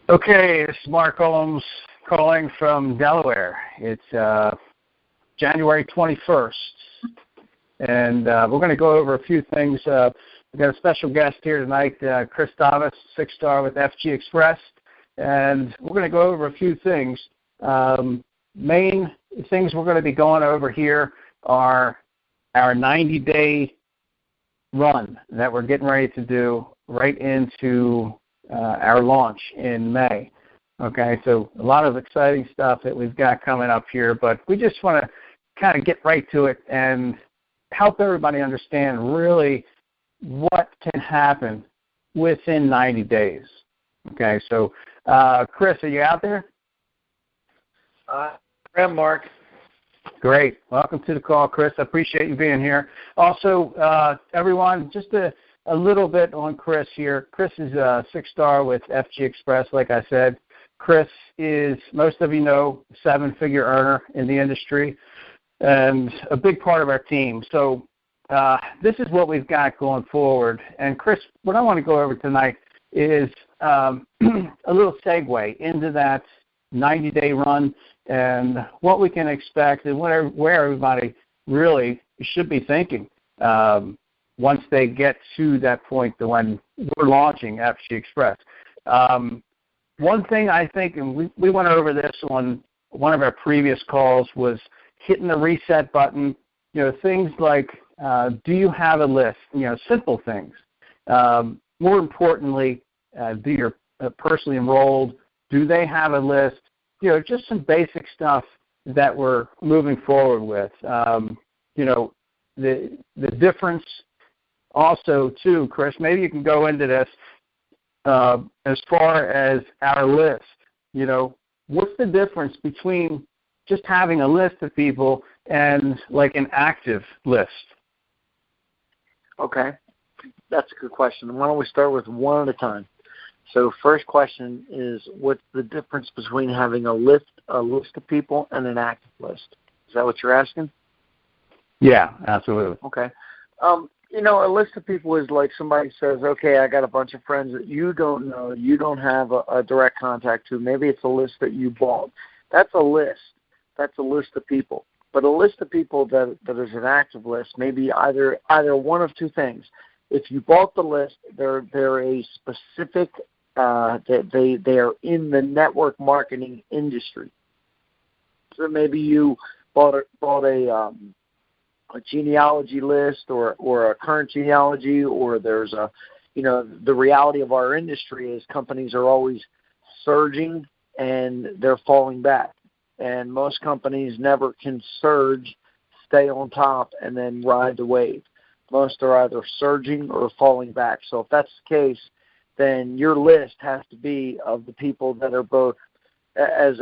Okay, this is Mark Holmes calling from Delaware. It's January 21st, and we're going to go over a few things. We've got a special guest here tonight, Chris Thomas, 6-star with FGX Press, and we're going to go over a few things. Main things we're going to be going over here are our 90-day run that we're getting ready to do right into our launch in May. Okay, so a lot of exciting stuff that we've got coming up here, but we just want to kind of get right to it and help everybody understand really what can happen within 90 days. Okay, so Chris, are you out there? I am, Mark. Great. Welcome to the call, Chris. I appreciate you being here. Also, everyone, just a little bit on Chris here. Chris is a 6-star with FGX Press, like I said. Chris is, most of you know, a 7-figure earner in the industry and a big part of our team. So this is what we've got going forward. And Chris, what I want to go over tonight is a little segue into that 90-day run and what we can expect and where everybody really should be thinking once they get to that point when we're launching FGX Press. One thing I think, and we went over this on one of our previous calls, was hitting the reset button. You know, things like, do you have a list? You know, simple things. More importantly, do your personally enrolled, do they have a list? You know, just some basic stuff that we're moving forward with. You know, the difference also, too, Chris, maybe you can go into this as far as our list. You know, what's the difference between just having a list of people and like an active list? Okay, that's a good question. Why don't we start with one at a time? So first question is, what's the difference between having a list of people and an active list? Is that what you're asking? Yeah, absolutely. Okay. You know, a list of people is like somebody says, okay, I got a bunch of friends that you don't know, you don't have a direct contact to. Maybe it's a list that you bought. That's a list. That's a list of people. But a list of people that is an active list may be either one of two things. If you bought the list, they're a specific they are in the network marketing industry. So maybe you bought a genealogy list or a current genealogy, or there's a, you know, the reality of our industry is companies are always surging and they're falling back. And most companies never can surge, stay on top, and then ride the wave. Most are either surging or falling back. So if that's the case, then your list has to be of the people that are both, as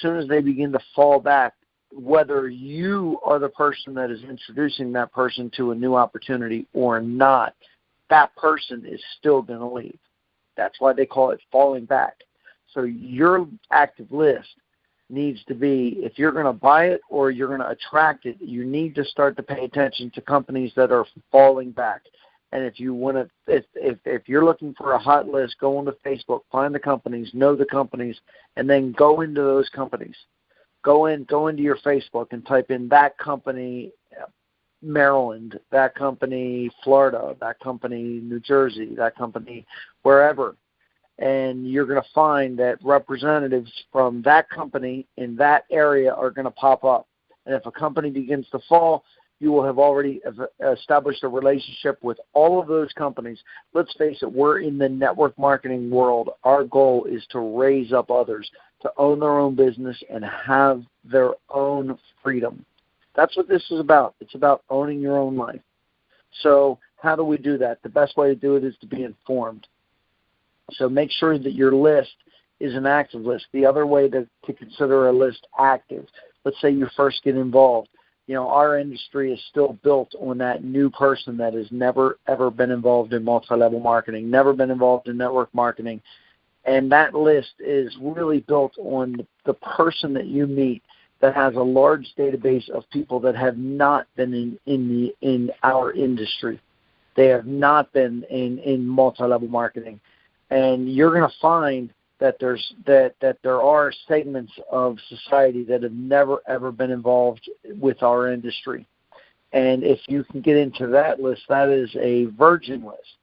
soon as they begin to fall back, whether you are the person that is introducing that person to a new opportunity or not, that person is still going to leave. That's why they call it falling back. So your active list needs to be, if you're going to buy it or you're going to attract it, you need to start to pay attention to companies that are falling back. And if you want to, if you're looking for a hot list, go onto Facebook, find the companies, know the companies, and then go into those companies. Go into your Facebook and type in that company, Maryland, that company, Florida, that company, New Jersey, that company, wherever. And you're going to find that representatives from that company in that area are going to pop up. And if a company begins to fall, you will have already established a relationship with all of those companies. Let's face it, we're in the network marketing world. Our goal is to raise up others, to own their own business and have their own freedom. That's what this is about. It's about owning your own life. So how do we do that? The best way to do it is to be informed. So make sure that your list is an active list. The other way to consider a list active, let's say you first get involved. You know, our industry is still built on that new person that has never, ever been involved in multi-level marketing, never been involved in network marketing. And that list is really built on the person that you meet that has a large database of people that have not been in our industry. They have not been in multi-level marketing. And you're going to find that there are segments of society that have never ever been involved with our industry. And if you can get into that list, that is a virgin list.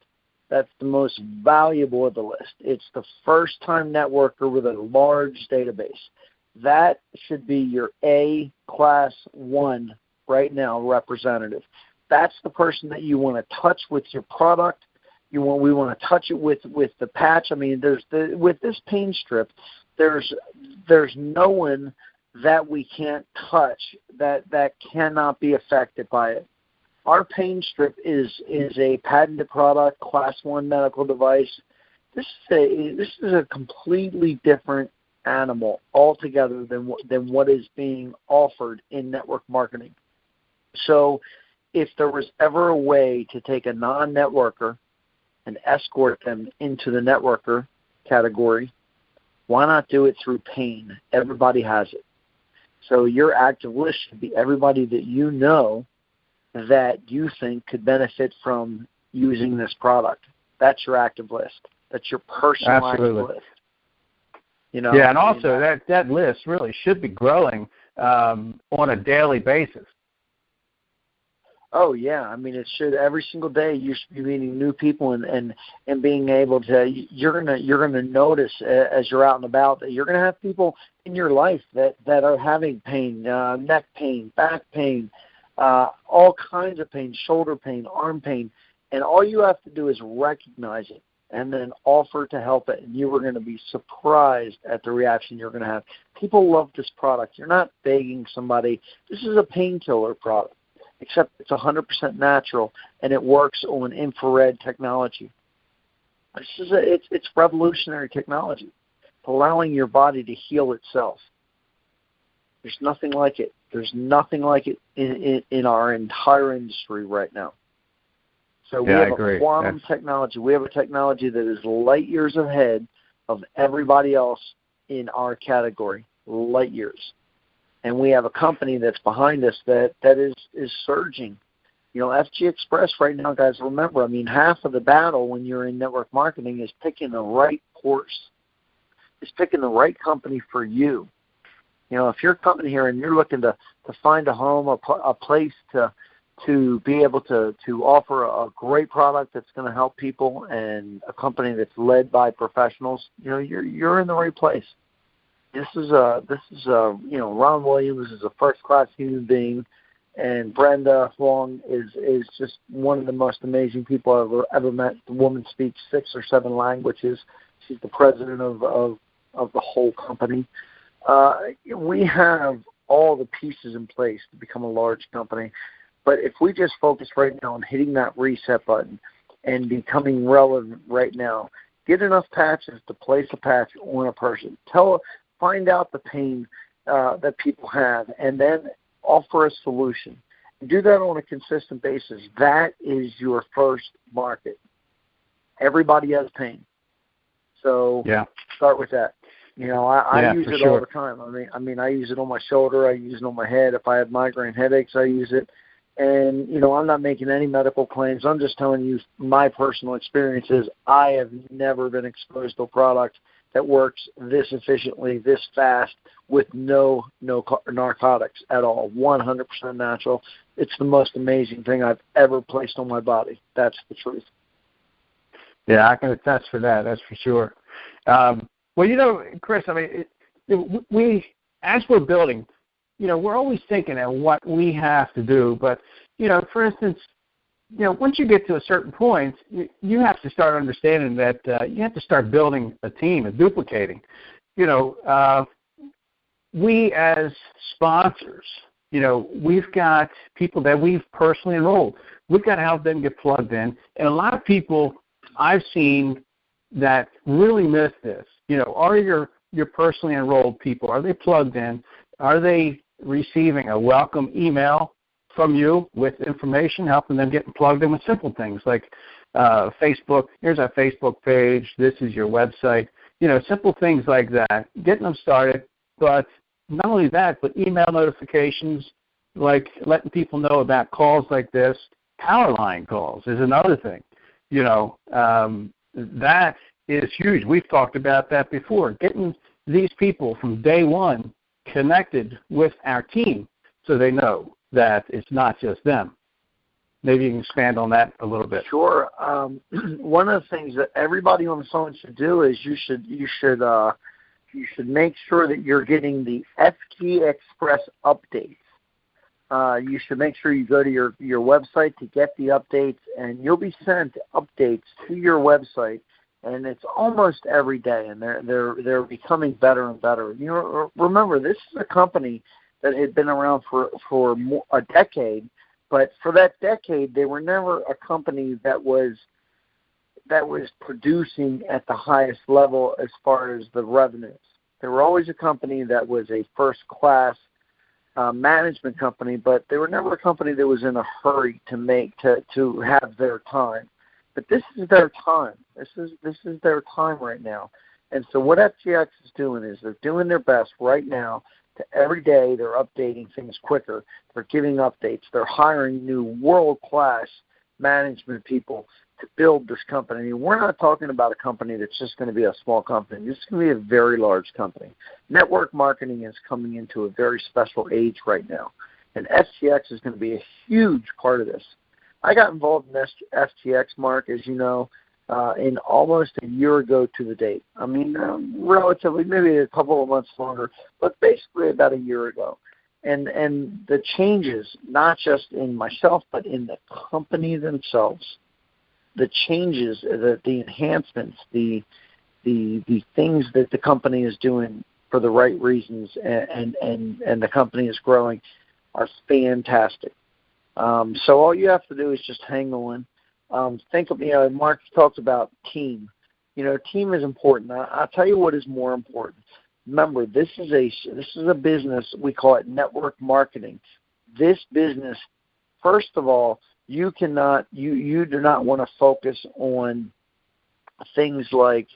That's the most valuable of the list. It's the first-time networker with a large database. That should be your A Class 1 right now representative. That's the person that you want to touch with your product. We want to touch it with the patch. I mean, with this pain strip, there's no one that we can't touch that cannot be affected by it. Our pain strip is a patented product, Class 1 medical device. This is a completely different animal altogether than what is being offered in network marketing. So if there was ever a way to take a non-networker and escort them into the networker category, why not do it through pain? Everybody has it. So your active list should be everybody that you know that you think could benefit from using this product. That's your active list. That's your personal active list. Yeah, and also that list really should be growing on a daily basis. Oh yeah, I mean it should. Every single day you should be meeting new people and being able to. You're gonna notice as you're out and about that you're gonna have people in your life that are having pain, neck pain, back pain, all kinds of pain, shoulder pain, arm pain, and all you have to do is recognize it and then offer to help it, and you are going to be surprised at the reaction you're going to have. People love this product. You're not begging somebody. This is a painkiller product, except it's 100% natural, and it works on infrared technology. It's revolutionary technology, allowing your body to heal itself. There's nothing like it. There's nothing like it in our entire industry right now. So we have a quantum technology. We have a technology that is light years ahead of everybody else in our category, light years. And we have a company that's behind us that is surging. FGX Press right now, guys, remember, I mean, half of the battle when you're in network marketing is picking the right course. It's picking the right company for you. If you're coming here and you're looking to find a home, a place to be able to offer a great product that's going to help people and a company that's led by professionals, you're in the right place. This is Ron Williams is a first-class human being, and Brenda Huang is just one of the most amazing people I've ever met. The woman speaks 6 or 7 languages. She's the president of the whole company. We have all the pieces in place to become a large company. But if we just focus right now on hitting that reset button and becoming relevant right now, get enough patches to place a patch on a person. Find out the pain that people have, and then offer a solution. Do that on a consistent basis. That is your first market. Everybody has pain. So start with that. I use it all the time. I mean, I use it on my shoulder. I use it on my head. If I have migraine headaches, I use it. And, I'm not making any medical claims. I'm just telling you my personal experiences. I have never been exposed to a product that works this efficiently, this fast, with no narcotics at all, 100% natural. It's the most amazing thing I've ever placed on my body. That's the truth. Yeah, I can attest for that. That's for sure. Well, Chris, I mean, we as we're building, we're always thinking of what we have to do. But, for instance, once you get to a certain point, you have to start understanding that you have to start building a team and duplicating. We as sponsors, we've got people that we've personally enrolled. We've got to help them get plugged in. And a lot of people I've seen that really miss this. Are your personally enrolled people, are they plugged in? Are they receiving a welcome email from you with information, helping them get plugged in with simple things like Facebook? Here's our Facebook page. This is your website. Simple things like that, getting them started. But not only that, but email notifications, like letting people know about calls like this. Power line calls is another thing. That is huge. We've talked about that before. Getting these people from day one connected with our team so they know that it's not just them. Maybe you can expand on that a little bit. Sure. One of the things that everybody on the phone should do is you should make sure that you're getting the FGX Press Updates. You should make sure you go to your website to get the updates, and you'll be sent updates to your website, and it's almost every day, and they're becoming better and better. You know, remember, this is a company that had been around for a decade, but for that decade, they were never a company that was producing at the highest level as far as the revenues. They were always a company that was a first-class management company, but they were never a company that was in a hurry to have their time. But this is their time. This is their time right now. And so what FGX is doing is they're doing their best right now to every day they're updating things quicker. They're giving updates. They're hiring new world-class management people to build this company. I mean, we're not talking about a company that's just going to be a small company. This is going to be a very large company. Network marketing is coming into a very special age right now, and FGX is going to be a huge part of this. I got involved in FGX, Mark, as you know, in almost a year ago to the date. I mean, relatively, maybe a couple of months longer, but basically about a year ago. And the changes, not just in myself, but in the company themselves, the changes, the enhancements, the things that the company is doing for the right reasons, and the company is growing, are fantastic. So all you have to do is just hang on. Think of, Mark talked about team. Team is important. I'll tell you what is more important. Remember, this is a business. We call it network marketing. This business, first of all, you do not want to focus on things like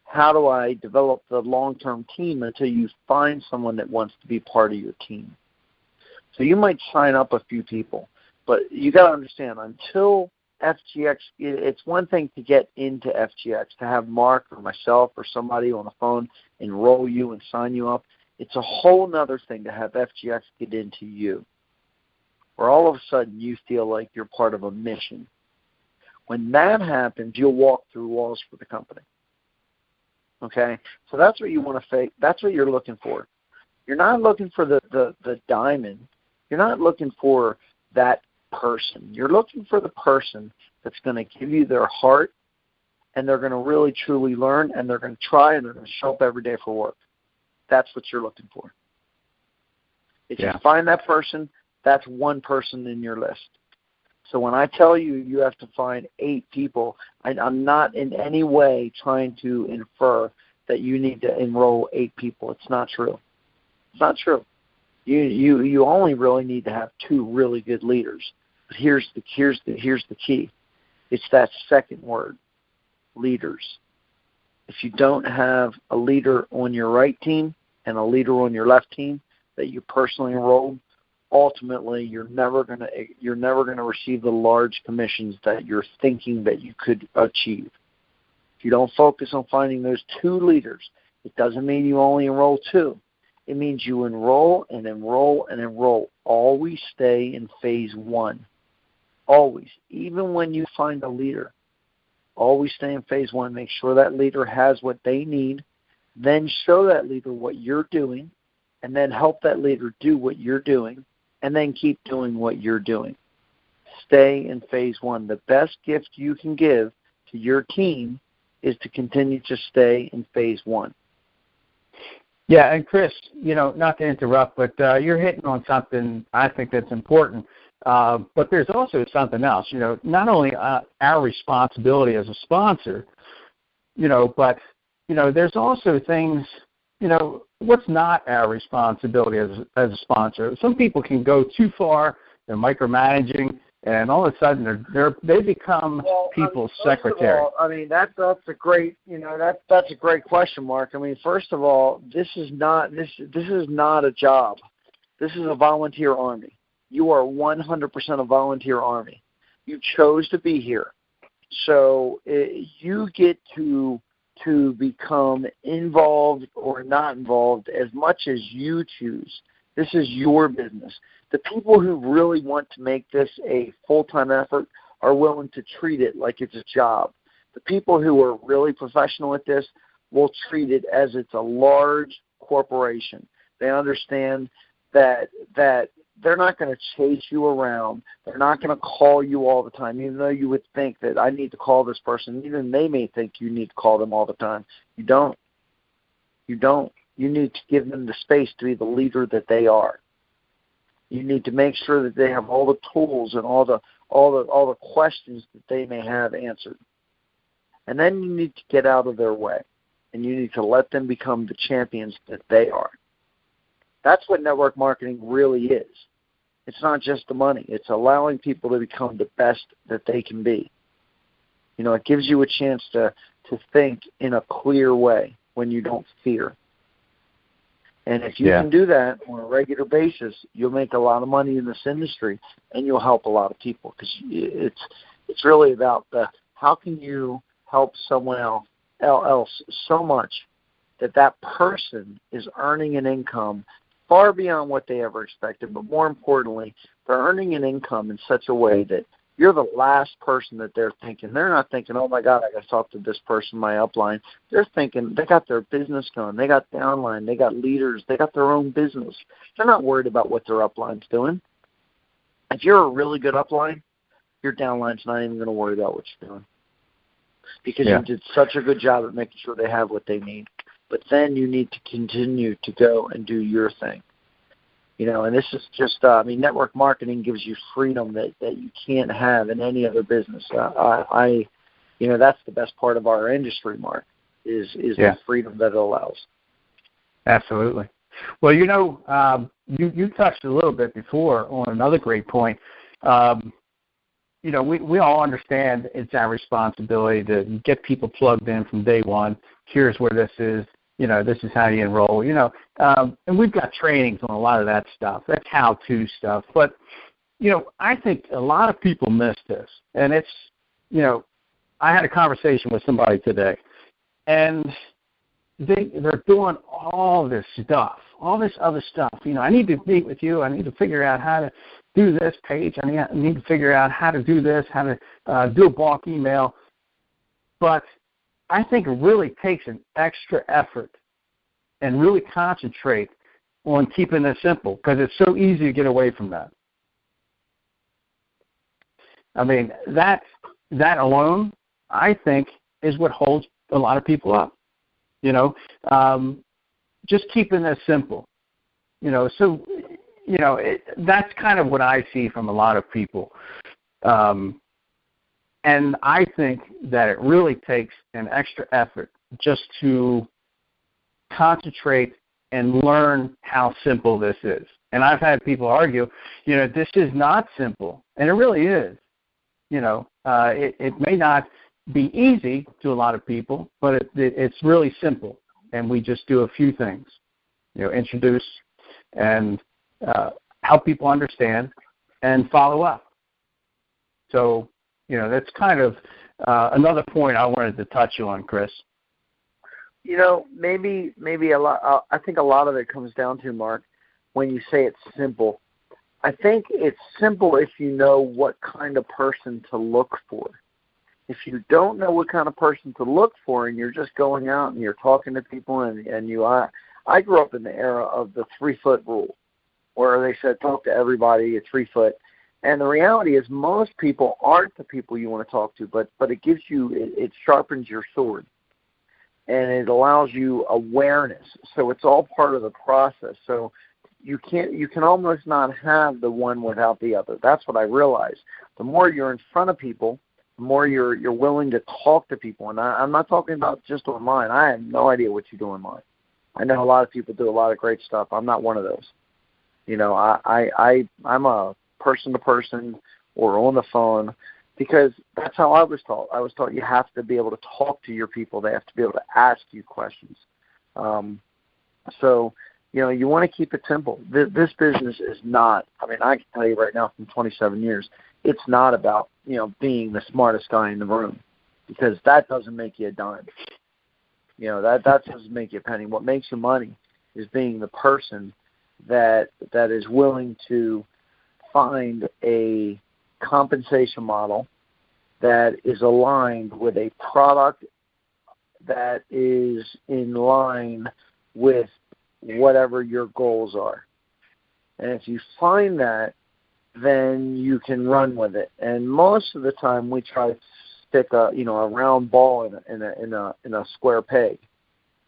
how do I develop the long-term team until you find someone that wants to be part of your team. So you might sign up a few people, but you got to understand, until FGX, it's one thing to get into FGX, to have Mark or myself or somebody on the phone enroll you and sign you up. It's a whole other thing to have FGX get into you, where all of a sudden you feel like you're part of a mission. When that happens, you'll walk through walls for the company. Okay? So that's what you want to fake. That's what you're looking for. You're not looking for the diamond. You're not looking for that person. You're looking for the person that's going to give you their heart, and they're going to really truly learn, and they're going to try, and they're going to show up every day for work. That's what you're looking for. If you find that person, that's one person in your list. So when I tell you you have to find 8 people, I'm not in any way trying to infer that you need to enroll 8 people. It's not true. It's not true. You only really need to have 2 really good leaders. But here's the key. It's that second word, leaders. If you don't have a leader on your right team and a leader on your left team that you personally enrolled, ultimately you're never gonna receive the large commissions that you're thinking that you could achieve. If you don't focus on finding those 2 leaders, it doesn't mean you only enroll 2. It means you enroll and enroll and enroll. Always stay in phase 1. Always. Even when you find a leader, always stay in phase 1. Make sure that leader has what they need. Then show that leader what you're doing, and then help that leader do what you're doing, and then keep doing what you're doing. Stay in phase 1. The best gift you can give to your team is to continue to stay in phase 1. Yeah, and Chris, not to interrupt, but you're hitting on something I think that's important. But there's also something else. Not only our responsibility as a sponsor, but there's also things. What's not our responsibility as a sponsor? Some people can go too far. They're micromanaging, and all of a sudden they become people's secretary. All, that's a great that's a great question, Mark. First of all, this is not a job. This is a volunteer army. You are 100% a volunteer army. You chose to be here, so you get to to become involved or not involved as much as you choose. This is your business. The people who really want to make this a full-time effort are willing to treat it like it's a job. The people who are really professional at this will treat it as it's a large corporation. They understand that they're not going to chase you around. They're not going to call you all the time, even though you would think that I need to call this person. Even they may think you need to call them all the time. You don't. You don't. You need to give them the space to be the leader that they are. You need to make sure that they have all the tools and all the questions that they may have answered. And then you need to get out of their way, and you need to let them become the champions that they are. That's what network marketing really is. It's not just the money. It's allowing people to become the best that they can be. You know, it gives you a chance to think in a clear way when you don't fear. And if you can do that on a regular basis, you'll make a lot of money in this industry, and you'll help a lot of people, because it's really about how can you help someone else so much that person is earning an income far beyond what they ever expected, but more importantly, they're earning an income in such a way that you're the last person that they're thinking. They're not thinking, oh, my God, I got to talk to this person, my upline. They're thinking they got their business going. They got downline. They got leaders. They got their own business. They're not worried about what their upline's doing. If you're a really good upline, your downline's not even going to worry about what you're doing, because you did such a good job at making sure they have what they need. But then you need to continue to go and do your thing. You know, and this is just, network marketing gives you freedom that you can't have in any other business. That's the best part of our industry, Mark, is the freedom that it allows. Absolutely. Well, you touched a little bit before on another great point. We all understand it's our responsibility to get people plugged in from day one. Here's where this is. This is how you enroll, and we've got trainings on a lot of that stuff. That's how-to stuff. But, I think a lot of people miss this. And it's, I had a conversation with somebody today, and they're doing all this stuff, all this other stuff. I need to meet with you. I need to figure out how to do this page. I need to figure out how to do this, how to do a bulk email. But I think it really takes an extra effort and really concentrate on keeping it simple, because it's so easy to get away from that. I mean, that alone, I think, is what holds a lot of people up. Just keeping it simple. That's kind of what I see from a lot of people. And I think that it really takes an extra effort just to concentrate and learn how simple this is. And I've had people argue, this is not simple. And it really is. It may not be easy to a lot of people, but it's really simple. And we just do a few things, introduce and help people understand and follow up. So, that's kind of another point I wanted to touch on, Chris. Maybe a lot. I think a lot of it comes down to, Mark, when you say it's simple. I think it's simple if you know what kind of person to look for. If you don't know what kind of person to look for, and you're just going out and you're talking to people, I grew up in the era of the 3-foot rule, where they said talk to everybody at 3 foot. And the reality is most people aren't the people you want to talk to, but it gives you, it sharpens your sword, and it allows you awareness. So it's all part of the process. So you can almost not have the one without the other. That's what I realized. The more you're in front of people, the more you're willing to talk to people. And I'm not talking about just online. I have no idea what you do online. I know a lot of people do a lot of great stuff. I'm not one of those. I'm a person-to-person or on the phone, because that's how I was taught. I was taught you have to be able to talk to your people. They have to be able to ask you questions. So, you want to keep it simple. This business is not, I can tell you right now from 27 years, it's not about, being the smartest guy in the room, because that doesn't make you a dime. That doesn't make you a penny. What makes you money is being the person that is willing to find a compensation model that is aligned with a product that is in line with whatever your goals are. And if you find that, then you can run with it. And most of the time, we try to stick a round ball in a square peg,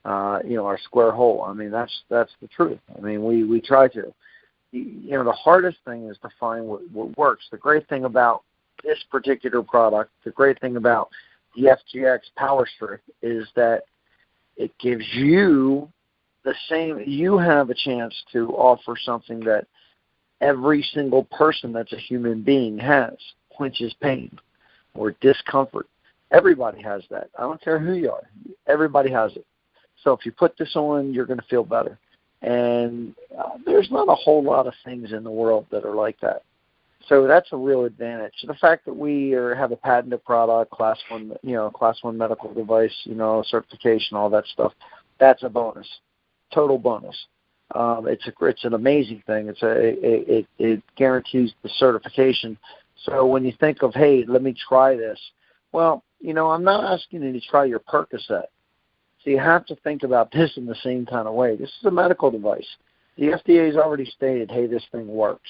our square hole. I mean, that's the truth. I mean, we try to. The hardest thing is to find what works. The great thing about this particular product, the great thing about the FGX Power Strip is that it gives you you have a chance to offer something that every single person that's a human being has, which is pain or discomfort. Everybody has that. I don't care who you are. Everybody has it. So if you put this on, you're going to feel better. And there's not a whole lot of things in the world that are like that. So that's a real advantage. The fact that we have a patented product, class 1 medical device, certification, all that stuff, that's a bonus, total bonus. It's an amazing thing. It guarantees the certification. So when you think of, hey, let me try this, well, I'm not asking you to try your Percocet. So you have to think about this in the same kind of way. This is a medical device. The FDA has already stated, hey, this thing works.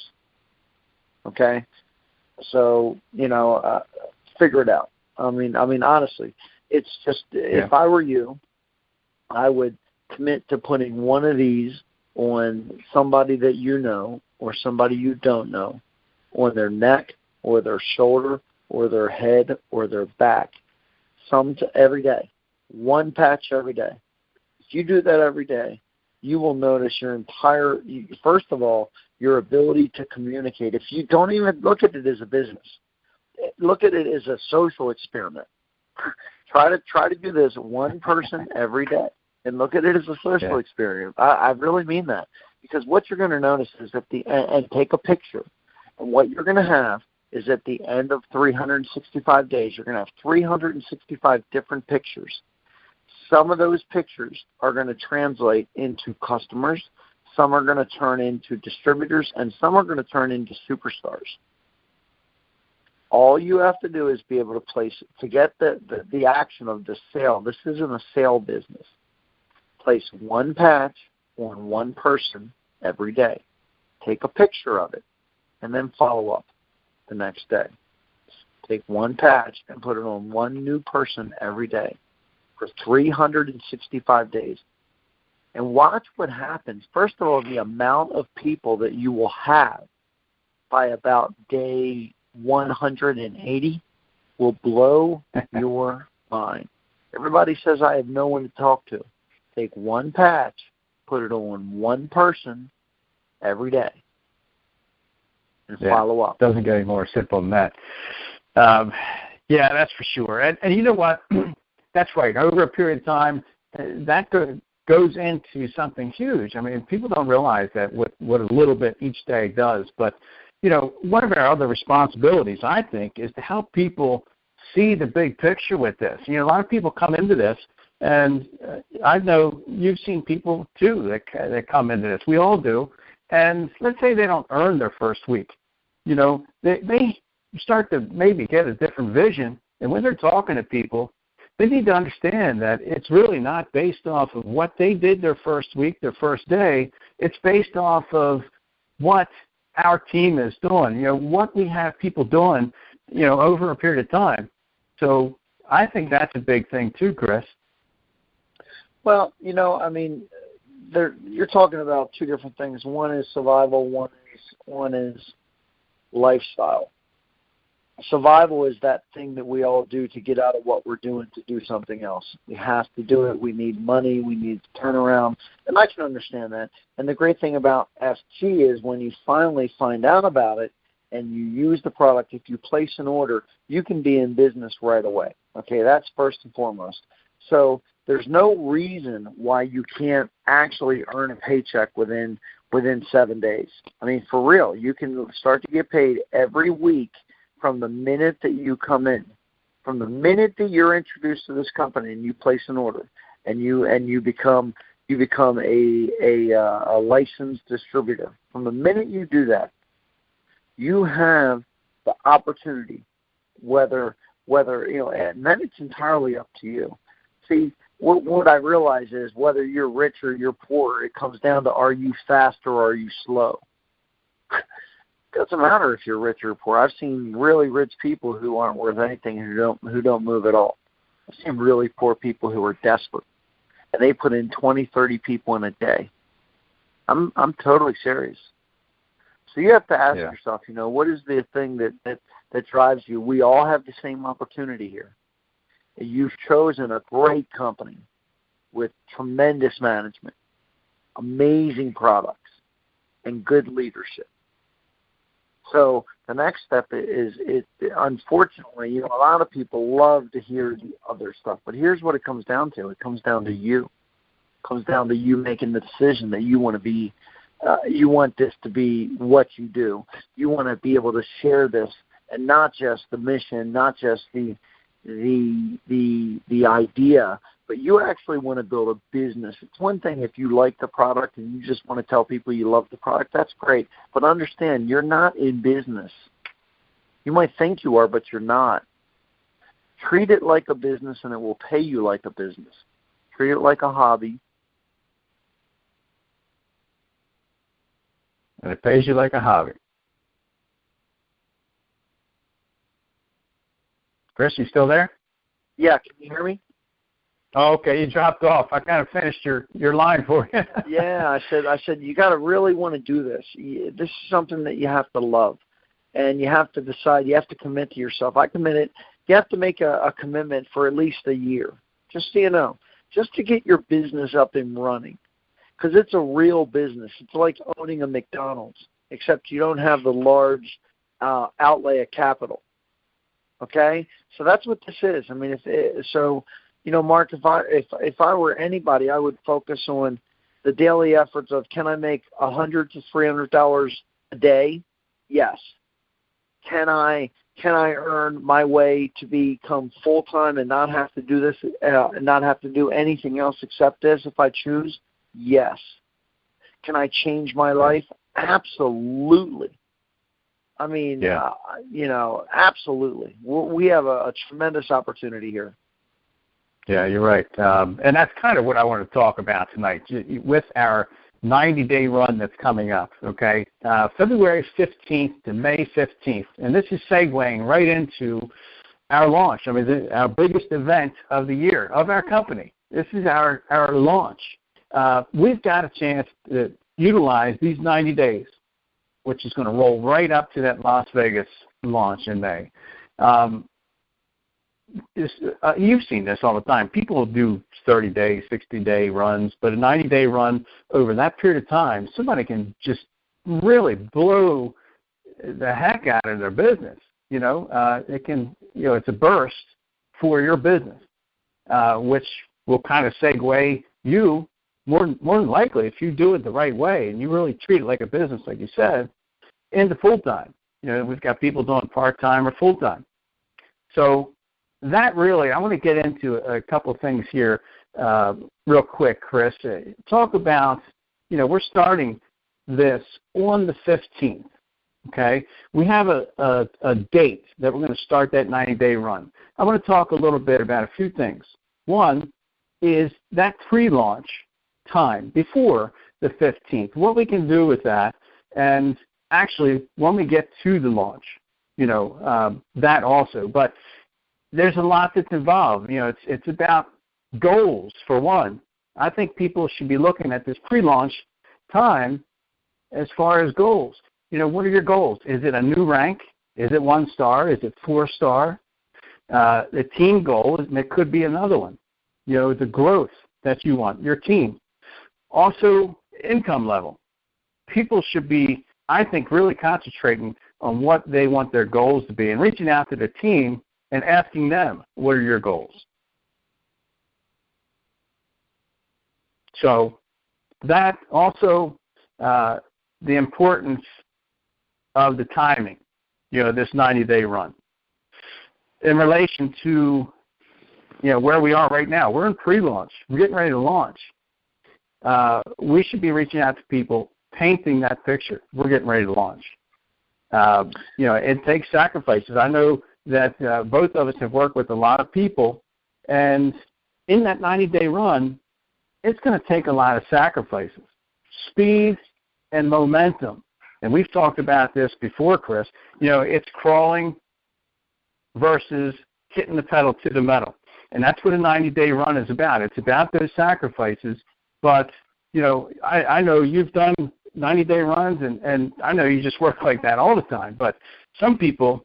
Okay, so figure it out. I mean, honestly, it's just if I were you, I would commit to putting one of these on somebody that you know or somebody you don't know, on their neck or their shoulder or their head or their back, every day, one patch every day. If you do that every day, you will notice first of all, your ability to communicate. If you don't even look at it as a business, look at it as a social experiment. Try to do this one person every day and look at it as a social experiment. I really mean that, because what you're going to notice is and take a picture, and what you're going to have is at the end of 365 days, you're going to have 365 different pictures. Some of those pictures are going to translate into customers, some are going to turn into distributors, and some are going to turn into superstars. All you have to do is be able to place it. Forget the action of the sale. This isn't a sale business. Place one patch on one person every day. Take a picture of it, and then follow up the next day. Take one patch and put it on one new person every day for 365 days. And watch what happens. First of all, the amount of people that you will have by about day 180 will blow your mind. Everybody says, I have no one to talk to. Take one patch, put it on one person every day, and follow up. Doesn't get any more simple than that. That's for sure. And you know what? That's right. Over a period of time, that goes into something huge. I mean, people don't realize that what a little bit each day does. But, one of our other responsibilities, I think, is to help people see the big picture with this. A lot of people come into this, and I know you've seen people, too, that come into this. We all do. And let's say they don't earn their first week. They start to maybe get a different vision. And when they're talking to people, they need to understand that it's really not based off of what they did their first week, their first day. It's based off of what our team is doing, what we have people doing, over a period of time. So I think that's a big thing too, Chris. Well, you're talking about two different things. One is survival, one is lifestyle. Survival is that thing that we all do to get out of what we're doing to do something else. We have to do it. We need money. We need turnaround. And I can understand that. And the great thing about FG is when you finally find out about it and you use the product, if you place an order, you can be in business right away. Okay, that's first and foremost. So there's no reason why you can't actually earn a paycheck within 7 days. I mean, for real, you can start to get paid every week from the minute that you come in, from the minute that you're introduced to this company and you place an order. and you become a licensed distributor. From the minute you do that, you have the opportunity, whether and then it's entirely up to you. See, what I realize is whether you're rich or you're poor, it comes down to, are you fast or are you slow? It doesn't matter if you're rich or poor. I've seen really rich people who aren't worth anything, who don't move at all. I've seen really poor people who are desperate, and they put in 20, 30 people in a day. I'm totally serious. So you have to ask yourself, what is the thing that drives you? We all have the same opportunity here. You've chosen a great company with tremendous management, amazing products, and good leadership. So the next step is unfortunately, a lot of people love to hear the other stuff, but here's what it comes down to. It comes down to you. It comes down to you making the decision that you want to be, you want this to be what you do. You want to be able to share this, and not just the mission, not just the idea, but you actually want to build a business. It's one thing if you like the product and you just want to tell people you love the product. That's great. But understand, you're not in business. You might think you are, but you're not. Treat it like a business, and it will pay you like a business. Treat it like a hobby. And it pays you like a hobby. Chris, you still there? Yeah, can you hear me? Oh, okay, you dropped off. I kind of finished your line for you. Yeah, I said you got to really want to do this. This is something that you have to love, and you have to decide. You have to commit to yourself. I committed. You have to make a commitment for at least a year, just so you know, just to get your business up and running, because it's a real business. It's like owning a McDonald's, except you don't have the large outlay of capital. Okay, so that's what this is. I mean, Mark, if I were anybody, I would focus on the daily efforts of, can I make $100 to $300 a day? Yes. Can I earn my way to become full time and not have to do this and not have to do anything else except this if I choose? Yes. Can I change my life? Absolutely. I mean, absolutely. We have a tremendous opportunity here. Yeah, you're right. And that's kind of what I want to talk about tonight with our 90-day run that's coming up, okay? February 15th to May 15th. And this is segueing right into our launch. I mean, our biggest event of the year, of our company. This is our launch. We've got a chance to utilize these 90 days, which is going to roll right up to that Las Vegas launch in May. You've seen this all the time. People do 30-day, 60-day runs, but a 90-day run over that period of time, somebody can just really blow the heck out of their business. It can, it's a burst for your business, which will kind of segue you more than likely, if you do it the right way and you really treat it like a business, like you said, into full-time. We've got people doing part-time or full-time. So that really, I want to get into a couple of things here real quick, Chris. Talk about, we're starting this on the 15th, okay? We have a date that we're going to start that 90-day run. I want to talk a little bit about a few things. One is that pre-launch time before the 15th, what we can do with that, and actually when we get to the launch, that also. But there's a lot that's involved. It's about goals, for one. I think people should be looking at this pre-launch time as far as goals. What are your goals? Is it a new rank? Is it 1 star? Is it 4 star? The team goal, and it could be another one. The growth that you want, your team. Also, income level. People should be, I think, really concentrating on what they want their goals to be and reaching out to the team and asking them, what are your goals? So that also, the importance of the timing, this 90-day run. In relation to where we are right now. We're in pre-launch. We're getting ready to launch. We should be reaching out to people, painting that picture. We're getting ready to launch. It takes sacrifices. I know that both of us have worked with a lot of people, and in that 90-day run, it's going to take a lot of sacrifices, speed and momentum. And we've talked about this before, Chris. It's crawling versus hitting the pedal to the metal. And that's what a 90-day run is about. It's about those sacrifices. But, I know you've done 90-day runs, and I know you just work like that all the time. But some people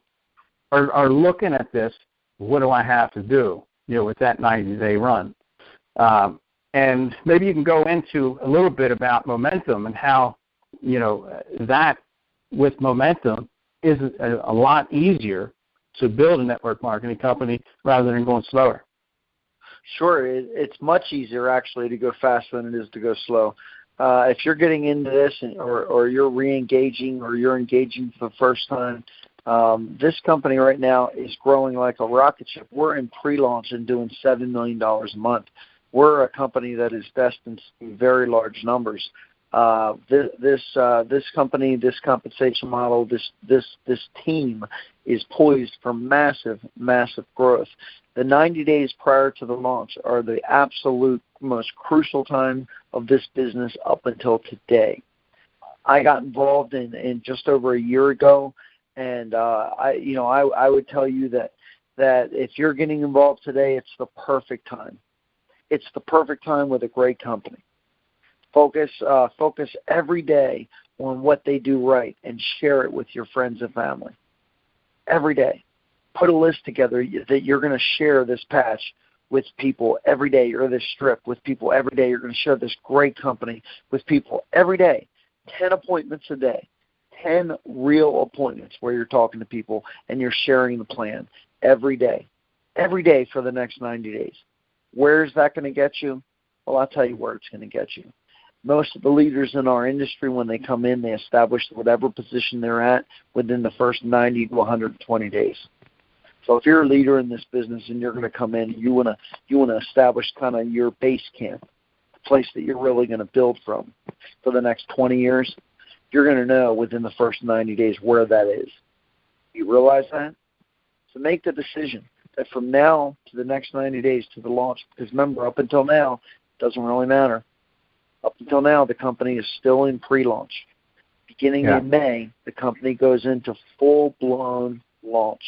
are looking at this, what do I have to do, with that 90-day run? And maybe you can go into a little bit about momentum and how, that with momentum is a lot easier to build a network marketing company rather than going slower. Sure. It's much easier, actually, to go fast than it is to go slow. If you're getting into this or you're re-engaging or you're engaging for the first time, this company right now is growing like a rocket ship. We're in pre-launch and doing $7 million a month. We're a company that is destined to see very large numbers. This company, this compensation model, this team is poised for massive, massive growth. The 90 days prior to the launch are the absolute most crucial time of this business up until today. I got involved in just over a year ago, and I would tell you that if you're getting involved today, it's the perfect time. It's the perfect time with a great company. Focus every day on what they do right and share it with your friends and family. Every day. Put a list together that you're going to share this patch with people every day, or this strip with people every day. You're going to share this great company with people every day. 10 appointments a day. 10 real appointments where you're talking to people and you're sharing the plan every day. Every day for the next 90 days. Where's that going to get you? Well, I'll tell you where it's going to get you. Most of the leaders in our industry, when they come in, they establish whatever position they're at within the first 90 to 120 days. So if you're a leader in this business and you're going to come in, you want to establish kind of your base camp, the place that you're really going to build from for the next 20 years, you're going to know within the first 90 days where that is. You realize that? So make the decision that from now to the next 90 days to the launch, because remember, up until now, it doesn't really matter. Up until now, the company is still in pre-launch. Beginning in May, the company goes into full-blown launch.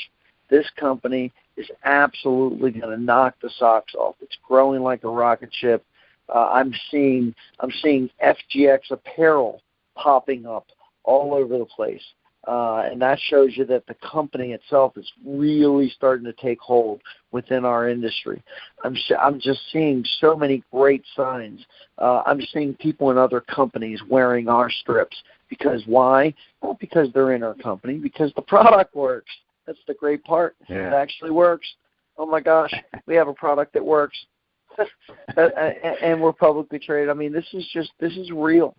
This company is absolutely going to knock the socks off. It's growing like a rocket ship. I'm seeing FGX apparel popping up all over the place. And that shows you that the company itself is really starting to take hold within our industry. I'm just seeing so many great signs. I'm seeing people in other companies wearing our strips. Because why? Well, because they're in our company, because the product works. That's the great part. Yeah. It actually works. Oh, my gosh, we have a product that works. And we're publicly traded. I mean, this is real.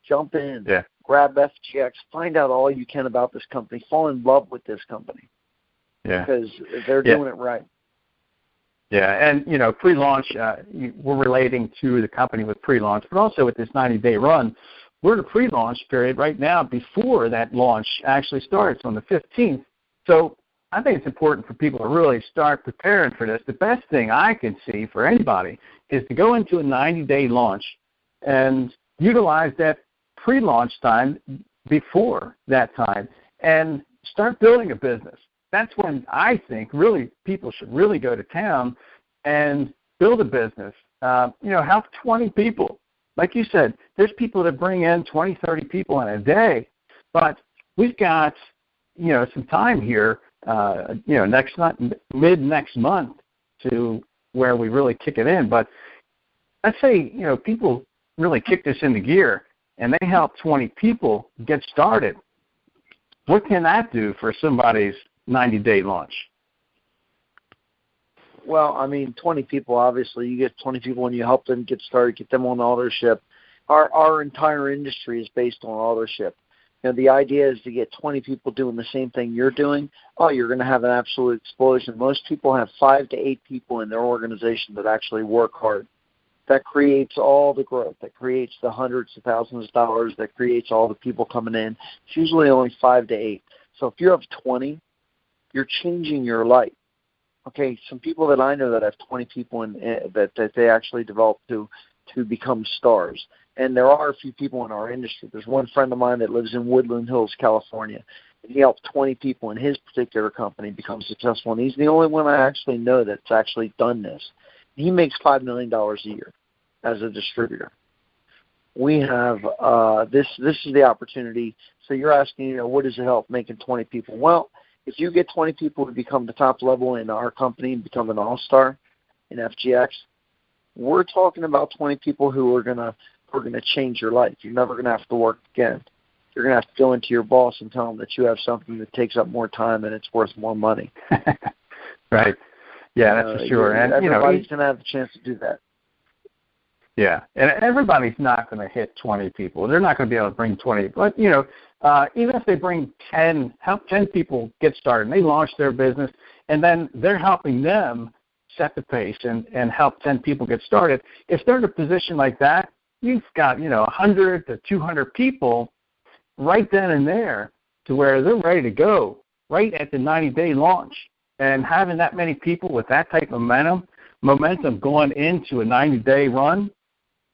Jump in. Yeah. Grab FGX. Find out all you can about this company. Fall in love with this company. Yeah. Because they're doing it right. Yeah, and, pre-launch, we're relating to the company with pre-launch, but also with this 90-day run, we're in a pre-launch period right now before that launch actually starts on the 15th. So I think it's important for people to really start preparing for this. The best thing I can see for anybody is to go into a 90-day launch and utilize that pre-launch time before that time and start building a business. That's when I think really people should really go to town and build a business. Have 20 people. Like you said, there's people that bring in 20, 30 people in a day, but we've got some time here, mid next month to where we really kick it in. But let's say, people really kick this into gear and they help 20 people get started. What can that do for somebody's 90-day launch? Well, 20 people, obviously, you get 20 people and you help them get started, get them on authorship. Our entire industry is based on authorship. the idea is to get 20 people doing the same thing you're doing. Oh, you're going to have an absolute explosion. Most people have 5 to 8 people in their organization that actually work hard. That creates all the growth. That creates the hundreds of thousands of dollars. That creates all the people coming in. It's usually only 5 to 8. So if you have 20, you're changing your life. Okay, some people that I know that have 20 people in, that they actually develop to become stars. And there are a few people in our industry. There's one friend of mine that lives in Woodland Hills, California. And he helped 20 people in his particular company become successful. And he's the only one I actually know that's actually done this. He makes $5 million a year as a distributor. We have this is the opportunity. So you're asking, what does it help making 20 people? Well, if you get 20 people to become the top level in our company and become an all-star in FGX, we're talking about 20 people who are gonna change your life. You're never going to have to work again. You're going to have to go into your boss and tell them that you have something that takes up more time and it's worth more money. Right. Yeah, that's for sure. And everybody's going to have the chance to do that. Yeah, and everybody's not going to hit 20 people. They're not going to be able to bring 20. But, even if they bring 10, help 10 people get started, and they launch their business, and then they're helping them set the pace and help 10 people get started. If they're in a position like that, you've got, 100 to 200 people right then and there to where they're ready to go right at the 90-day launch. And having that many people with that type of momentum going into a 90-day run,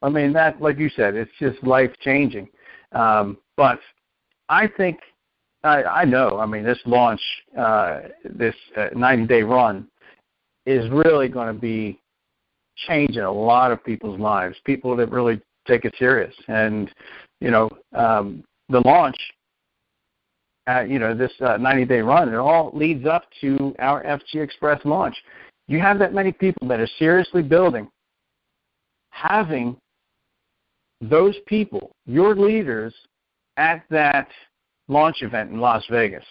I mean, that, like you said, it's just life-changing. But I think, I know, this launch, this 90-day run is really going to be changing a lot of people's lives, people that really take it serious. And, the launch, this 90-day run, it all leads up to our FGX Press launch. You have that many people that are seriously building, having those people, your leaders, at that launch event in Las Vegas.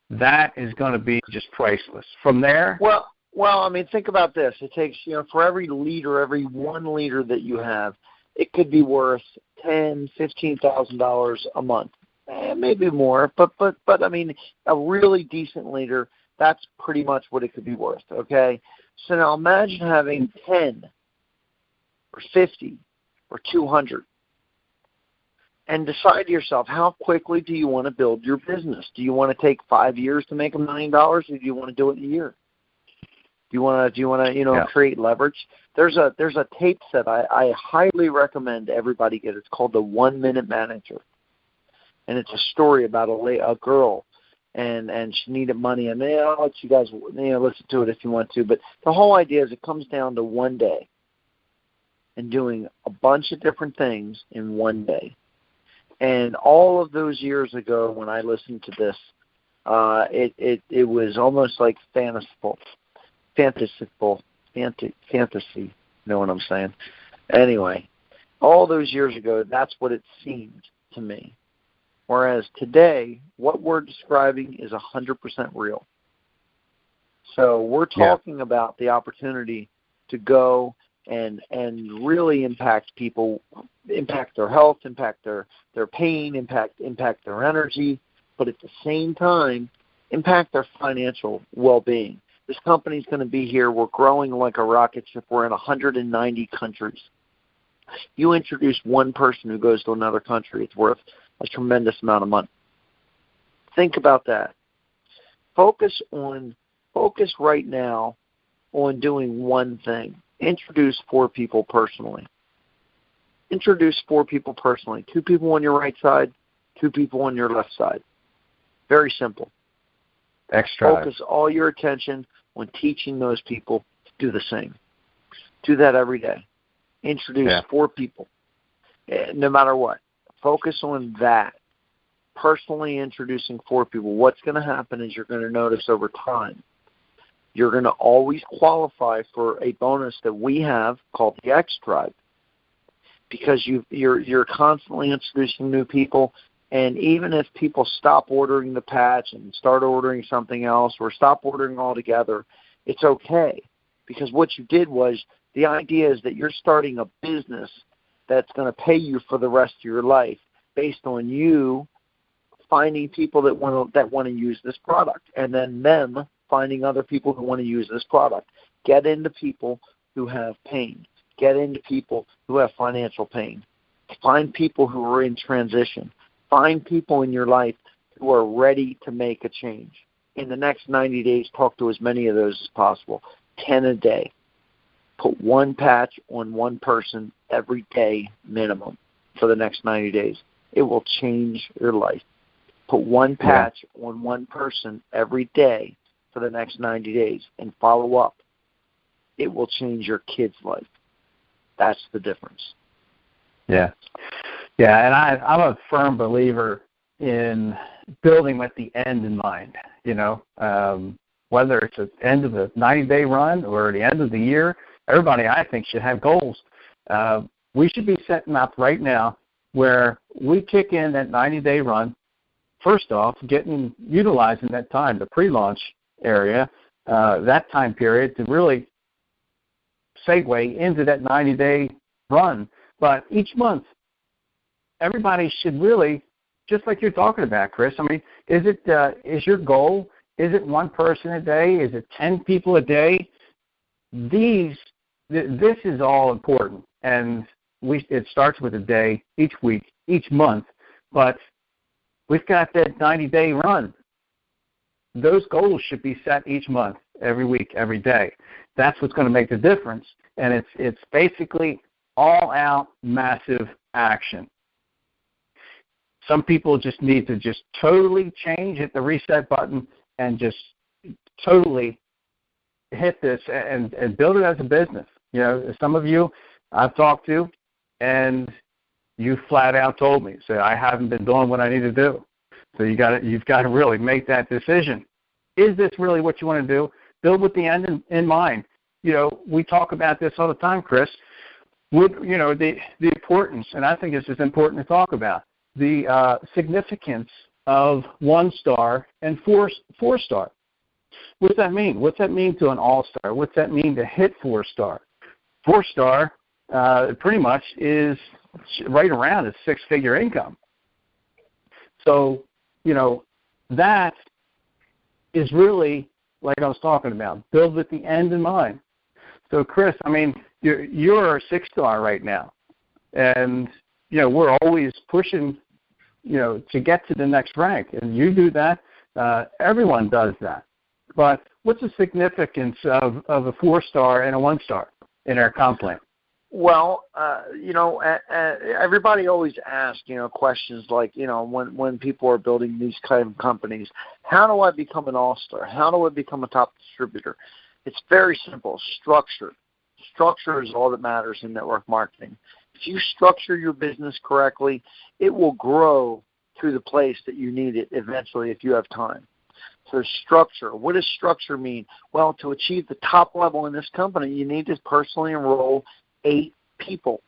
That is going to be just priceless. From there... Well, think about this. It takes, for every leader, every one leader that you have, it could be worth $10,000, $15,000 a month, maybe more. But a really decent leader, that's pretty much what it could be worth. Okay, so now imagine having 10, or 50, or 200, and decide to yourself, how quickly do you want to build your business? Do you want to take 5 years to make $1 million, or do you want to do it in a year? Do you want to create leverage? There's a tape set I highly recommend everybody get. It's called The 1 Minute Manager, and it's a story about a girl, and she needed money. And I'll let you guys listen to it if you want to. But the whole idea is it comes down to one day, and doing a bunch of different things in one day. And all of those years ago, when I listened to this, it was almost like fantasy. You know what I'm saying? Anyway, all those years ago, that's what it seemed to me. Whereas today, what we're describing is 100% real. So we're talking about the opportunity to go and really impact people, impact their health, impact their pain, impact their energy, but at the same time, impact their financial well-being. This company's going to be here. We're growing like a rocket ship. We're in 190 countries. You introduce one person who goes to another country, it's worth a tremendous amount of money. Think about that. Focus right now on doing one thing. Introduce 4 people personally. Introduce 4 people personally. 2 people on your right side, 2 people on your left side. Very simple. Extra. Focus all your attention on teaching those people to do the same. Do that every day. Introduce 4 people, no matter what. Focus on that. Personally introducing 4 people. What's going to happen is you're going to notice over time, you're going to always qualify for a bonus that we have called the X Tribe, because you're constantly introducing new people. And even if people stop ordering the patch and start ordering something else or stop ordering altogether, it's okay. Because what you did was, the idea is that you're starting a business that's going to pay you for the rest of your life based on you finding people that want to use this product, and then them finding other people who want to use this product. Get into people who have pain. Get into people who have financial pain. Find people who are in transition. Find people in your life who are ready to make a change. In the next 90 days, talk to as many of those as possible. 10 a day. Put one patch on one person every day minimum for the next 90 days. It will change your life. Put one patch on one person every day for the next 90 days and follow up. It will change your kid's life. That's the difference. Yeah. Yeah, and I'm a firm believer in building with the end in mind, whether it's at the end of the 90-day run or the end of the year. Everybody, I think, should have goals. We should be setting up right now where we kick in that 90-day run. First off, utilizing that time, the pre-launch area, that time period to really segue into that 90-day run. But each month, everybody should really, just like you're talking about, Chris, I mean, is your goal, is it one person a day? Is it 10 people a day? This is all important. And it starts with a day, each week, each month. But we've got that 90-day run. Those goals should be set each month, every week, every day. That's what's going to make the difference. And it's basically all-out massive action. Some people just need to just totally change, hit the reset button, and just totally hit this and build it as a business. Some of you I've talked to, and you flat out told me, say, I haven't been doing what I need to do. So you've got to really make that decision. Is this really what you want to do? Build with the end in mind. We talk about this all the time, Chris. The importance, and I think this is important to talk about, the significance of 1-star and 4-star. What's that mean? What's that mean to an all-star? What's that mean to hit 4-star? 4-star pretty much is right around a 6-figure income. So, that is really, like I was talking about, build with the end in mind. So, Chris, I mean, you're a 6-star right now. And, we're always pushing, to get to the next rank. And you do that. Everyone does that. But what's the significance of a 4-star and a 1-star in our comp plan? Well, everybody always asks, questions like, when people are building these kind of companies, how do I become an all-star? How do I become a top distributor? It's very simple. Structure. Structure is all that matters in network marketing. If you structure your business correctly, it will grow to the place that you need it eventually if you have time. So structure. What does structure mean? Well, to achieve the top level in this company, you need to personally enroll 8 people.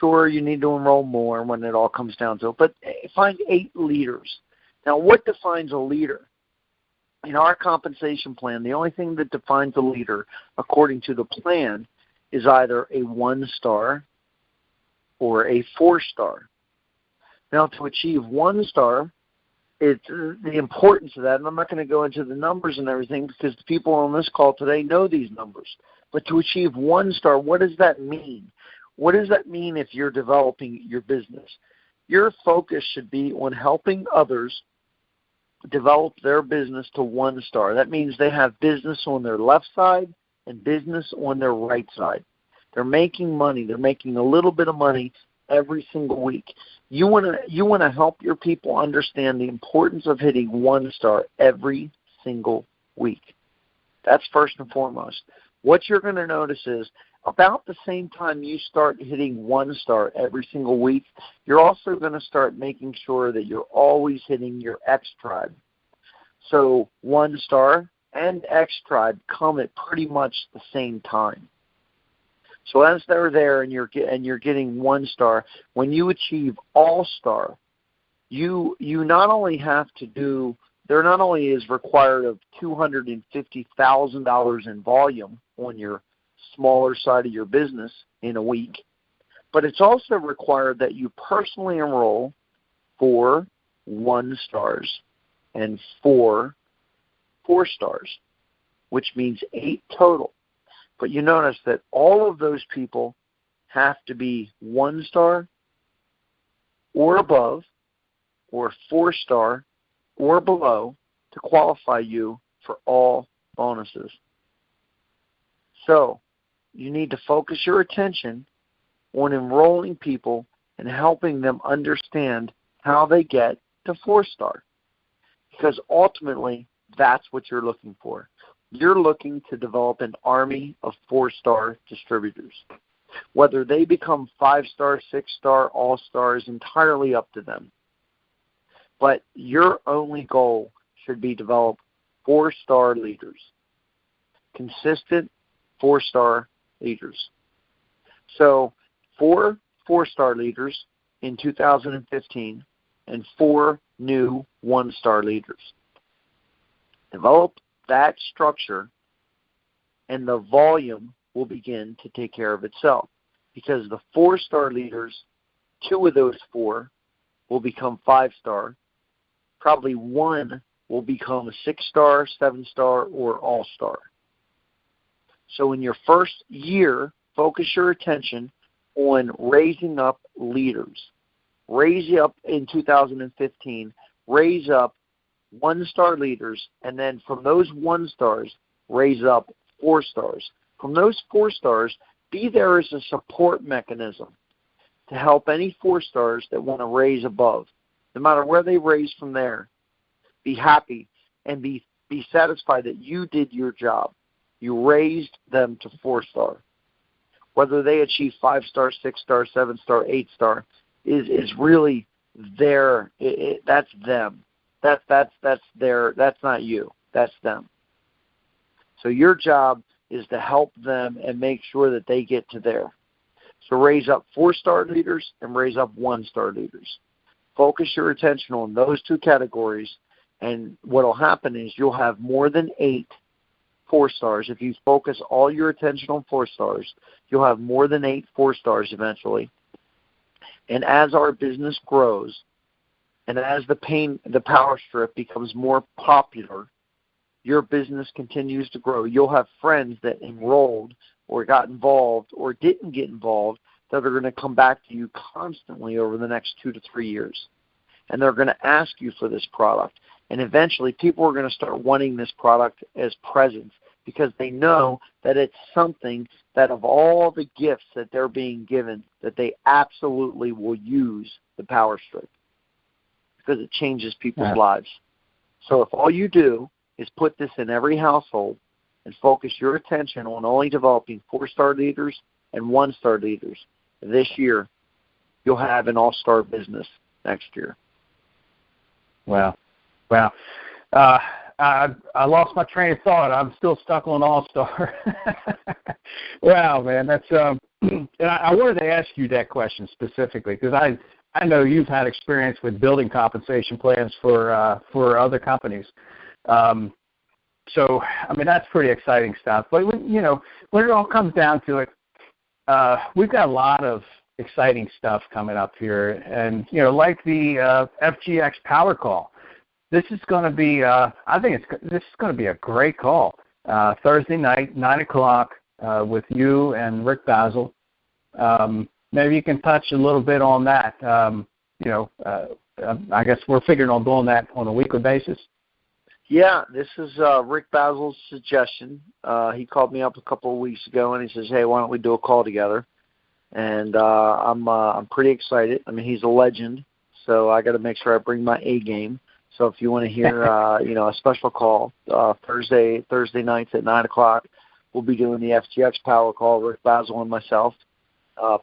Sure, you need to enroll more when it all comes down to it, but find 8 leaders. Now, what defines a leader? In our compensation plan, the only thing that defines a leader, according to the plan, is either a 1-star or a 4-star. Now, to achieve 1-star, it's the importance of that, and I'm not going to go into the numbers and everything because the people on this call today know these numbers. But to achieve 1-star, what does that mean? What does that mean if you're developing your business? Your focus should be on helping others develop their business to 1-star. That means they have business on their left side and business on their right side. They're making money. They're making a little bit of money every single week. You want to help your people understand the importance of hitting 1-star every single week. That's first and foremost. What you're going to notice is about the same time you start hitting 1-star every single week, you're also going to start making sure that you're always hitting your X tribe. So 1-star and X tribe come at pretty much the same time. So as they're there and you're getting 1-star, when you achieve all-star, you not only have to do, there not only is required of $250,000 in volume on your smaller side of your business in a week, but it's also required that you personally enroll 4 1 stars and 4 4 stars, which means 8 total. But you notice that all of those people have to be 1 star or above, or 4 star or below to qualify you for all bonuses. So you need to focus your attention on enrolling people and helping them understand how they get to 4 star. Because ultimately, that's what you're looking for. You're looking to develop an army of 4-star distributors. Whether they become 5-star, 6-star, all-star is entirely up to them. But your only goal should be develop 4-star leaders. Consistent 4-star leaders. So 4 4-star leaders in 2015 and 4 new 1-star leaders. Develop that structure and the volume will begin to take care of itself, because the 4-star leaders, 2 of those 4 will become 5-star. Probably 1 will become a 6-star, 7-star, or all-star. So in your first year, focus your attention on raising up leaders. Raise up in 2015, raise up 1-star leaders, and then from those 1 stars, raise up 4 stars. From those 4 stars, be there as a support mechanism to help any 4 stars that want to raise above. No matter where they raise from there, be happy and be satisfied that you did your job. You raised them to 4-star. Whether they achieve 5-star, 6-star, 7-star, 8-star is really their. That's them. That's their. That's not you. That's them. So your job is to help them and make sure that they get to there. So raise up 4-star leaders and raise up 1-star leaders. Focus your attention on those 2 categories, and what will happen is you'll have more than 8 4 stars. If you focus all your attention on 4 stars, you'll have more than 8 4 stars eventually. And as our business grows, and as the power strip becomes more popular, your business continues to grow. You'll have friends that enrolled or got involved or didn't get involved that are going to come back to you constantly over the next 2 to 3 years. And they're going to ask you for this product. And eventually people are going to start wanting this product as presents, because they know that it's something that of all the gifts that they're being given, that they absolutely will use the power strip, because it changes people's lives. So if all you do is put this in every household and focus your attention on only developing 4-star leaders and 1-star leaders, this year you'll have an all-star business next year. Wow. I lost my train of thought. I'm still stuck on all-star. Wow, man. That's and I wanted to ask you that question specifically, because I know you've had experience with building compensation plans for other companies. So, I mean, that's pretty exciting stuff. But, when it all comes down to it, we've got a lot of exciting stuff coming up here. And, like the FGX Power Call. This is going to be, this is going to be a great call. Thursday night, 9 o'clock, with you and Rick Basil. Maybe you can touch a little bit on that. I guess we're figuring on doing that on a weekly basis. Yeah, this is Rick Basil's suggestion. He called me up a couple of weeks ago, and he says, "Hey, why don't we do a call together?" And I'm pretty excited. I mean, he's a legend, so I got to make sure I bring my A game. So if you want to hear, a special call, Thursday nights at 9 o'clock, we'll be doing the FGX Power Call, Rick Basil and myself.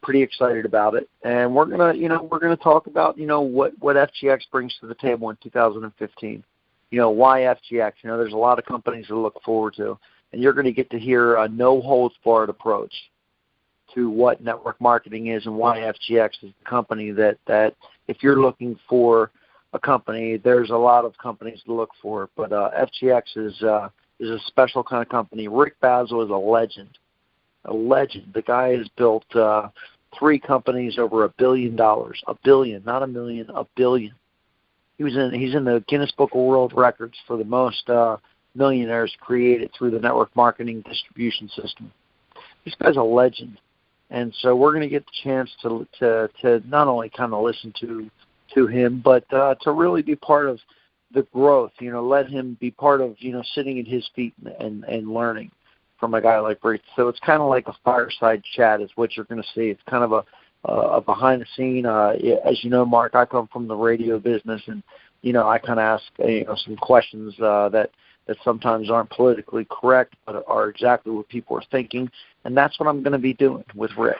Pretty excited about it. And we're gonna talk about, what FGX brings to the table in 2015. Why FGX? There's a lot of companies to look forward to. And you're going to get to hear a no-holds-barred approach to what network marketing is and why FGX is the company that if you're looking for a company, there's a lot of companies to look for, but FGX is a special kind of company. Rick Basil is a legend. The guy has built 3 companies over $1 billion. $1 billion, not a million, $1 billion. he's in the Guinness Book of World Records for the most millionaires created through the network marketing distribution system. This guy's a legend. And so we're going to get the chance to not only kind of listen to him, but to really be part of the growth, let him be part of, sitting at his feet and learning from a guy like Rick. So it's kind of like a fireside chat is what you're going to see. It's kind of a behind the scene. As you know, Mark, I come from the radio business, and, I kind of ask, some questions that sometimes aren't politically correct, but are exactly what people are thinking. And that's what I'm going to be doing with Rick.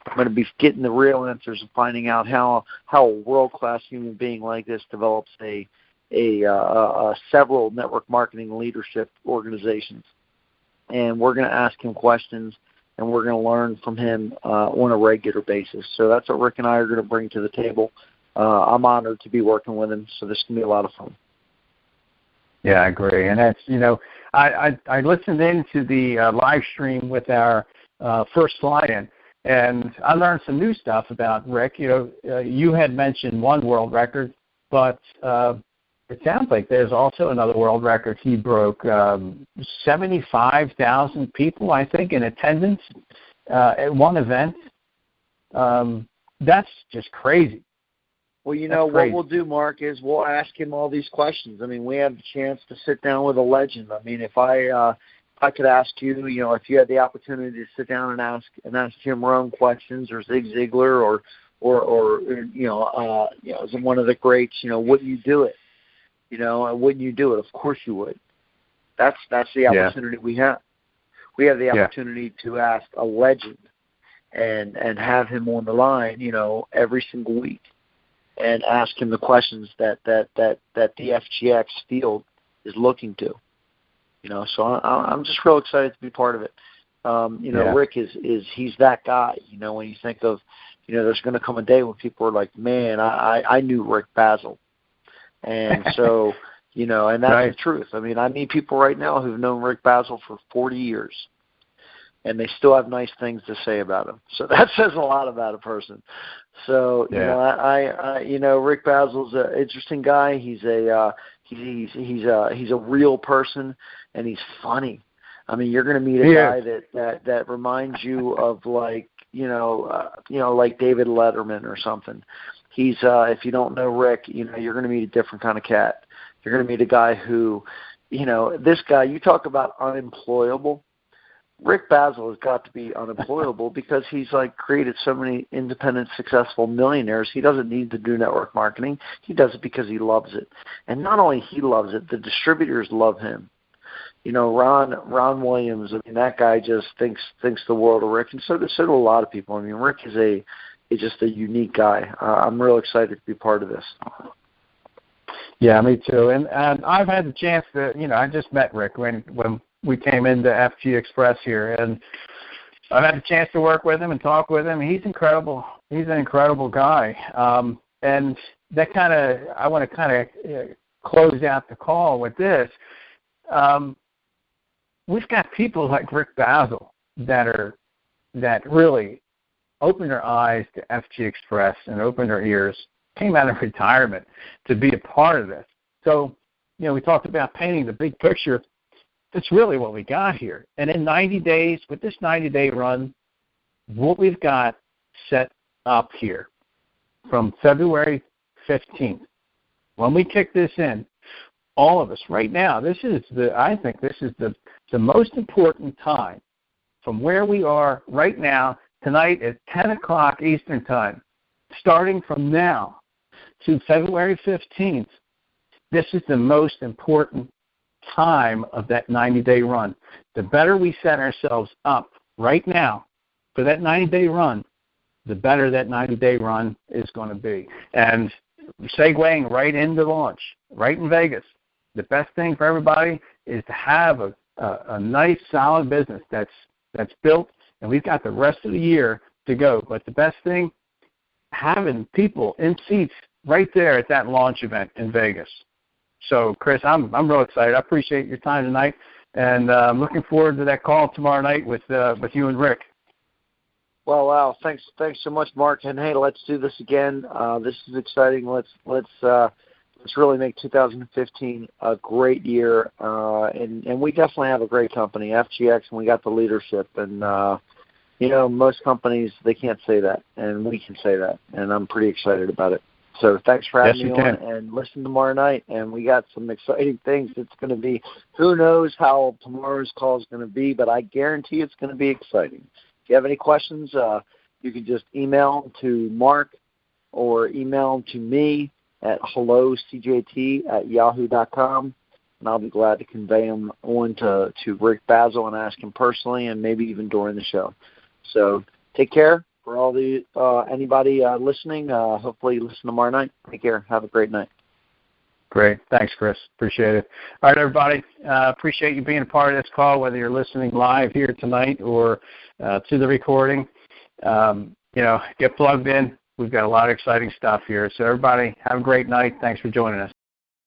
I'm going to be getting the real answers and finding out how a world-class human being like this develops several network marketing leadership organizations. And we're going to ask him questions, and we're going to learn from him on a regular basis. So that's what Rick and I are going to bring to the table. I'm honored to be working with him, so this can be a lot of fun. Yeah, I agree. And that's, I listened into the live stream with our first fly-in, and I learned some new stuff about Rick. You had mentioned one world record, but it sounds like there's also another world record he broke. 75,000 people, I think, in attendance at one event. That's just crazy. Well, what we'll do, Mark, is we'll ask him all these questions. I mean, we have the chance to sit down with a legend. I mean, if I could ask you, if you had the opportunity to sit down and ask Jim Rohn questions, or Zig Ziglar, or one of the greats, would you do it? Wouldn't you do it? Of course you would. That's the opportunity we have. We have the opportunity to ask a legend and have him on the line, every single week, and ask him the questions that the FGX field is looking to. So I'm just real excited to be part of it. Rick he's that guy. When you think of, there's going to come a day when people are like, man, I knew Rick Basil. And so, and that's right. The truth. I mean, I meet people right now who've known Rick Basil for 40 years, and they still have nice things to say about him. So that says a lot about a person. So, Rick Basil's an interesting guy. He's a real person, and he's funny. I mean, you're going to meet a guy that reminds you of like David Letterman or something. He's if you don't know Rick, you're going to meet a different kind of cat. You're going to meet a guy who, this guy, you talk about unemployable. Rick Basil has got to be unemployable because he's created so many independent, successful millionaires. He doesn't need to do network marketing. He does it because he loves it. And not only he loves it, the distributors love him. Ron Williams, I mean, that guy just thinks the world of Rick, and so do a lot of people. I mean, Rick is just a unique guy. I'm real excited to be part of this. Yeah, me too. And I've had the chance to, I just met Rick when we came into FGX Press here, and I've had the chance to work with him and talk with him. He's incredible. He's an incredible guy. And that I want to close out the call with this. We've got people like Rick Basil that really opened their eyes to FGX Press and opened their ears, came out of retirement to be a part of this. So, we talked about painting the big picture. That's really what we got here. And in 90 days, with this 90-day run, what we've got set up here from February 15th, when we kick this in, all of us right now, I think this is the most important time from where we are right now, tonight at 10 o'clock Eastern Time, starting from now to February 15th. This is the most important time of that 90-day run. The better we set ourselves up right now for that 90-day run, the better that 90-day run is going to be. And segueing right into launch, right in Vegas, the best thing for everybody is to have a nice, solid business that's built, and we've got the rest of the year to go. But the best thing, having people in seats right there at that launch event in Vegas. So, Chris, I'm real excited. I appreciate your time tonight, and I'm looking forward to that call tomorrow night with you and Rick. Well, wow, thanks so much, Mark. And hey, let's do this again. This is exciting. Let's let's really make 2015 a great year. And we definitely have a great company, FGX, and we got the leadership. And, most companies, they can't say that, and we can say that. And I'm pretty excited about it. So thanks for having me on, and listen tomorrow night. And we got some exciting things. It's going to be, who knows how tomorrow's call is going to be, but I guarantee it's going to be exciting. If you have any questions, you can just email them to Mark or email them to me at hellocjt@yahoo.com, and I'll be glad to convey them on to Rick Basil and ask him personally, and maybe even during the show. So take care. For all the anybody listening, hopefully you listen tomorrow night. Take care. Have a great night. Great. Thanks, Chris. Appreciate it. All right, everybody. Appreciate you being a part of this call, whether you're listening live here tonight or to the recording. Get plugged in. We've got a lot of exciting stuff here. So everybody, have a great night. Thanks for joining us.